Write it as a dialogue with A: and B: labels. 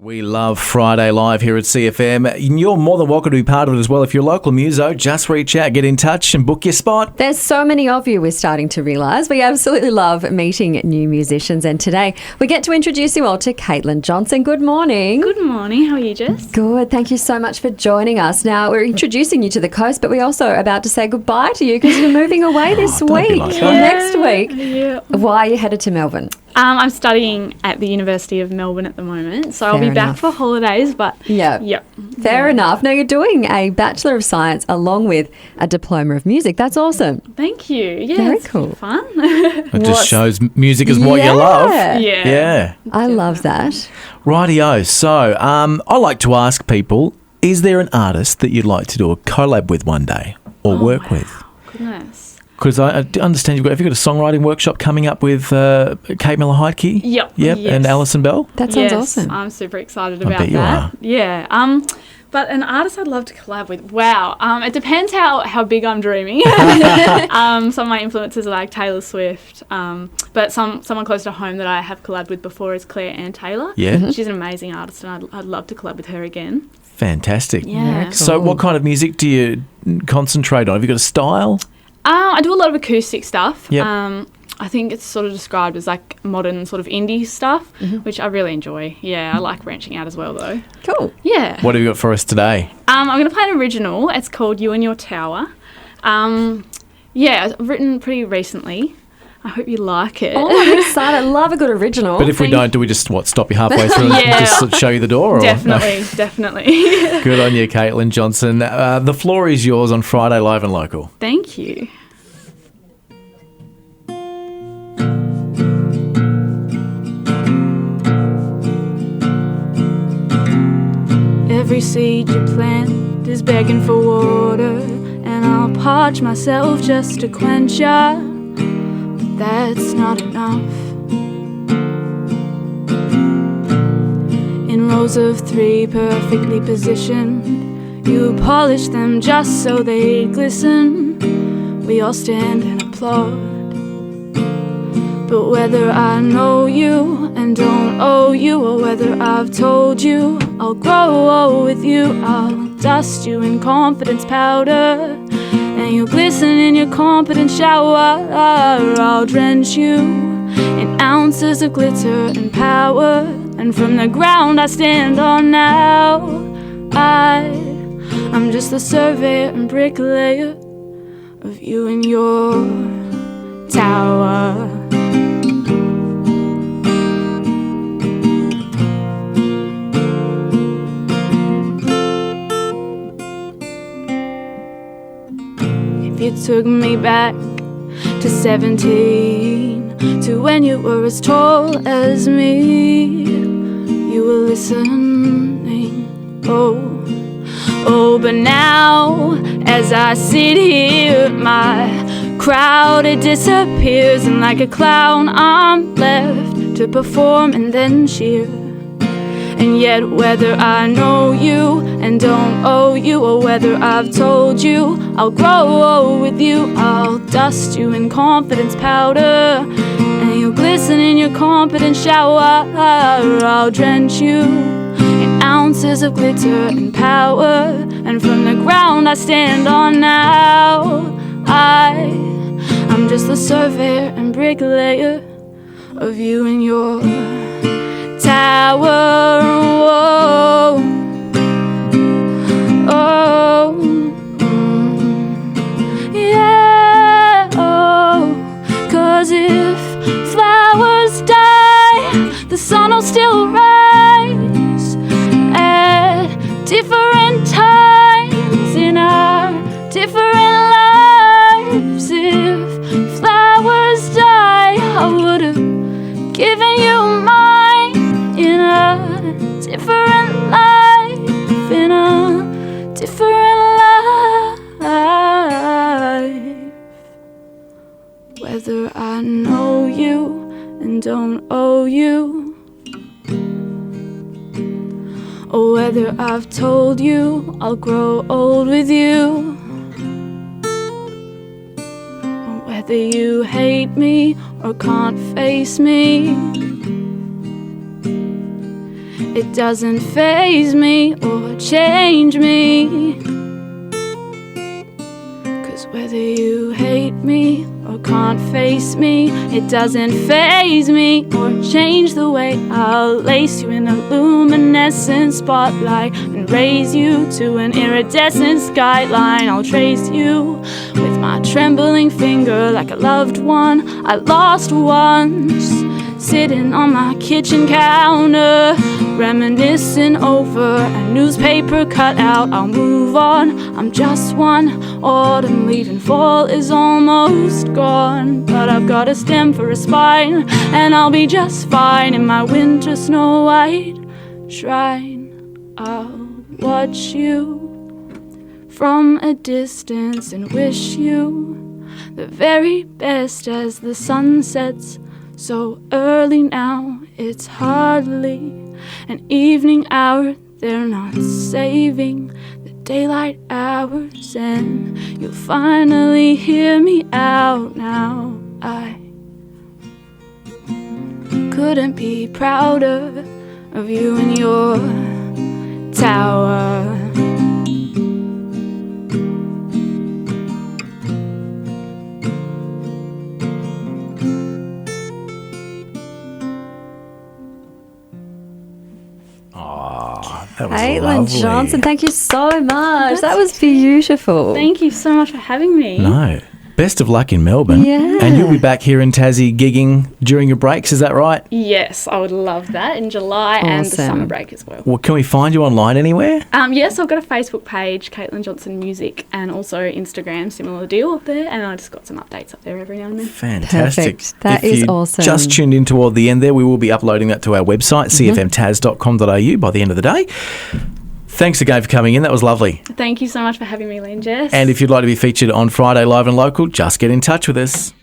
A: We love Friday Live here at CFM. You're more than welcome to be part of it as well. If you're a local muso, just reach out, get in touch and book your spot.
B: There's so many of you, we're starting to realise. We absolutely love meeting new musicians, and today we get to introduce you all to Kaytlyn Johnson. Good morning.
C: Good morning. How are you, Jess?
B: Good. Thank you so much for joining us. Now, we're introducing you to the coast, but we're also about to say goodbye to you because you're moving away this week
A: be like
B: or
A: that.
B: next week.
C: Yeah.
B: Why are you headed to Melbourne?
C: I'm studying at the University of Melbourne at the moment, so I'll
B: Fair
C: be
B: enough.
C: back for holidays, but
B: Yeah. Fair enough. Now, you're doing a Bachelor of Science along with a Diploma of Music. That's awesome.
C: thank you. Yeah,
B: Very
C: it's
B: cool.
C: fun.
A: It just shows music is what you love. Yeah.
B: I love that.
A: Rightio. So I like to ask people, is there an artist that you'd like to do a collab with one day or work with?
C: Goodness.
A: Because I understand have you got a songwriting workshop coming up with Kate Miller-Heidke?
C: Yep.
A: Yes. And Alison Bell?
B: That sounds
C: yes,
B: awesome.
C: I'm super excited
A: I
C: about
A: bet you
C: that.
A: are.
C: Yeah. But an artist I'd love to collab with. Wow. It depends how big I'm dreaming. Some of my influences are like Taylor Swift. But someone close to home that I have collabed with before is Claire Ann Taylor.
A: Yeah.
C: She's an amazing artist, and I'd love to collab with her again.
A: Fantastic.
C: Yeah.
A: So what kind of music do you concentrate on? Have you got a style?
C: I do a lot of acoustic stuff.
A: Yep.
C: I think it's sort of described as like modern sort of indie stuff, which I really enjoy. Yeah, I like branching out as well though.
B: Cool.
C: Yeah.
A: What have you got for us today?
C: I'm going to play an original. It's called You and Your Tower. Yeah, it's written pretty recently. I hope you like it.
B: Oh, I'm excited. I love a good original.
A: But if we don't, do we just stop you halfway through and
C: Yeah.
A: just show you the door? Or?
C: Definitely.
A: No? Good on you, Kaytlyn Johnson. The floor is yours on Friday Live and Local.
C: Thank you. Every seed you plant is begging for water, and I'll parch myself just to quench ya, but that's not enough. In rows of three, perfectly positioned, you polish them just so they glisten. We all stand and applaud. But whether I know you and don't owe you, or whether I've told you I'll grow with you, I'll dust you in confidence powder, and you'll glisten in your confidence shower. I'll drench you in ounces of glitter and power, and from the ground I stand on now, I'm just the surveyor and bricklayer of you and your tower. If you took me back to 17, to when you were as tall as me, you were listening, oh, but now, as I sit here, my crowd, it disappears, and like a clown, I'm left to perform and then cheer. And yet, whether I know you and don't owe you, or whether I've told you I'll grow with you, I'll dust you in confidence powder, and you'll glisten in your confidence shower. I'll drench you in ounces of glitter and power, and from the ground I stand on now, I'm just the surveyor and bricklayer of you and your tower. Oh, oh, yeah. Oh, 'cause if flowers die, the sun will still rise at different times in our different lives. If flowers die, I would have given you mine in a different life, in a different life. Whether I know you and don't owe you, or whether I've told you I'll grow old with you, or whether you hate me or can't face me, It doesn't faze me or change me. 'Cause whether you hate me or can't face me, it doesn't faze me or change the way I'll lace you in a luminescent spotlight and raise you to an iridescent skyline. I'll trace you with my trembling finger like a loved one I lost once, sitting on my kitchen counter, reminiscing over a newspaper cutout. I'll move on, I'm just one autumn leaf and fall is almost gone, but I've got a stem for a spine, and I'll be just fine in my winter snow white shrine. I'll watch you from a distance and wish you the very best as the sun sets so early now. It's hardly an evening hour, they're not saving the daylight hours, and you'll finally hear me out now. I couldn't be prouder of you and your tower.
A: That was
B: Kaytlyn
A: lovely.
B: Johnson, thank you so much. That was beautiful.
C: Thank you so much for having me.
A: No. Best of luck in Melbourne.
B: Yeah.
A: And you'll be back here in Tassie gigging during your breaks, is that right?
C: Yes, I would love that in July and the
B: Awesome.
C: summer break as well.
A: Well, can we find you online anywhere?
C: Yes, I've got a Facebook page, Kaytlyn Johnson Music, and also Instagram, similar deal up there, and I just got some updates up there every now and then.
A: Fantastic.
B: Perfect. That
A: If
B: is
A: you
B: awesome.
A: just tuned in toward the end there, we will be uploading that to our website, cfmtaz.com.au, by the end of the day. Thanks again for coming in. That was lovely.
C: Thank you so much for having me, Lee and Jess.
A: And if you'd like to be featured on Friday Live and Local, just get in touch with us.